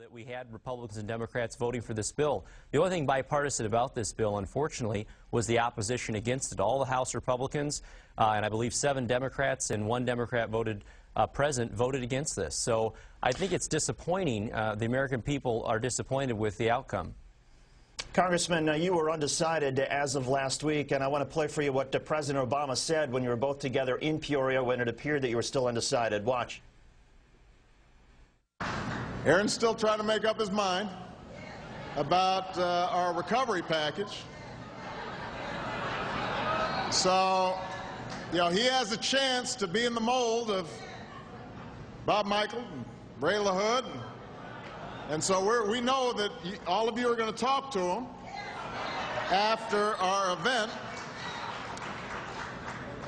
that we had Republicans and Democrats voting for this bill. The only thing bipartisan about this bill, unfortunately, was the opposition against it. All the House Republicans, and I believe 7 Democrats and 1 Democrat present voted against this. So I think it's disappointing. The American people are disappointed with the outcome. Congressman, you were undecided as of last week, and I want to play for you what President Obama said when you were both together in Peoria when it appeared that you were still undecided. Watch. Aaron's still trying to make up his mind about our recovery package. So, you know, he has a chance to be in the mold of Bob Michael and Ray LaHood. And so we know that all of you are going to talk to him after our event,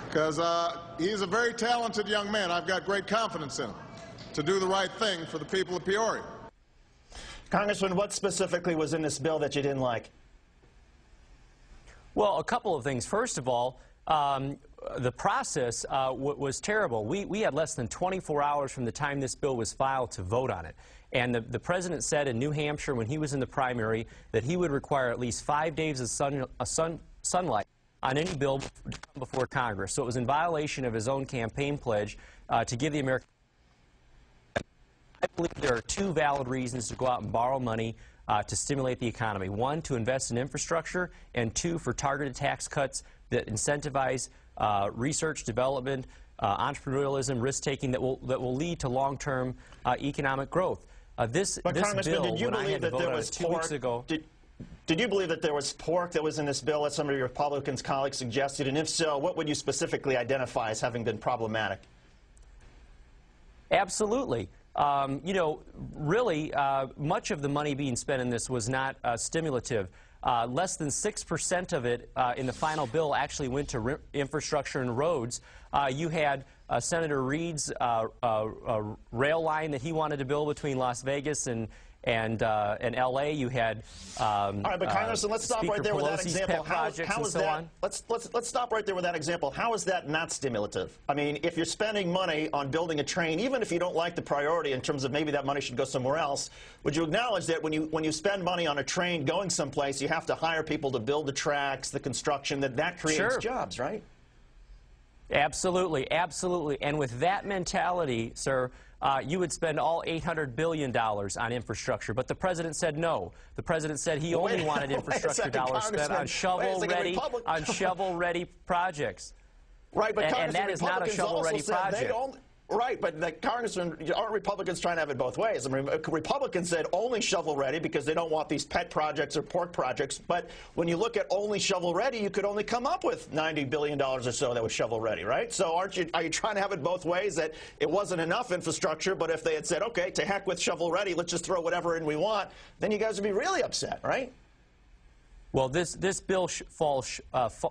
because he's a very talented young man. I've got great confidence in him to do the right thing for the people of Peoria. Congressman, what specifically was in this bill that you didn't like? Well, a couple of things. First of all, the process was terrible. We had less than 24 hours from the time this bill was filed to vote on it. And the president said in New Hampshire when he was in the primary that he would require at least 5 days of sunlight on any bill before Congress. So it was in violation of his own campaign pledge to give the American. I believe there are 2 valid reasons to go out and borrow money to stimulate the economy. 1, to invest in infrastructure, and 2, for targeted tax cuts that incentivize research, development, entrepreneurialism, risk-taking that will lead to long-term economic growth. This bill, did you when I had to vote on it 2 weeks ago... Did you believe that there was pork that was in this bill, as some of your Republicans colleagues suggested? And if so, what would you specifically identify as having been problematic? Absolutely. You know, really, much of the money being spent in this was not stimulative. Less than 6% of it in the final bill actually went to infrastructure and roads. You had Senator Reid's rail line that he wanted to build between Las Vegas and L.A. You had all right, but Congressman, let's stop right there with that example. How is that? Let's stop right there with that example. How is that not stimulative? I mean, if you're spending money on building a train, even if you don't like the priority in terms of maybe that money should go somewhere else, would you acknowledge that when you spend money on a train going someplace, you have to hire people to build the tracks, the construction, that creates jobs, right? Absolutely, absolutely. And with that mentality, sir, you would spend all $800 billion on infrastructure. But the president said no. The president said he only wanted infrastructure dollars spent on shovel-ready projects. Right, but and that is not a shovel-ready project. Right, but Congressman, aren't Republicans trying to have it both ways? I mean, Republicans said only shovel-ready because they don't want these pet projects or pork projects. But when you look at only shovel-ready, you could only come up with $90 billion or so that was shovel-ready, right? So are you trying to have it both ways, that it wasn't enough infrastructure, but if they had said, okay, to heck with shovel-ready, let's just throw whatever in we want, then you guys would be really upset, right? Well, this bill falls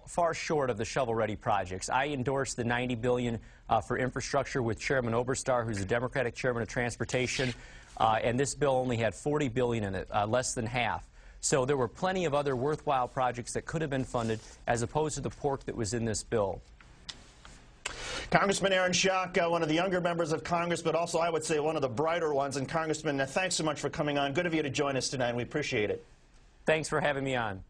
far short of the shovel-ready projects. I endorsed the $90 billion for infrastructure with Chairman Oberstar, who's the Democratic chairman of transportation, and this bill only had $40 billion in it, less than half. So there were plenty of other worthwhile projects that could have been funded, as opposed to the pork that was in this bill. Congressman Aaron Schock, one of the younger members of Congress, but also I would say one of the brighter ones. And Congressman, thanks so much for coming on. Good of you to join us tonight, and we appreciate it. Thanks for having me on.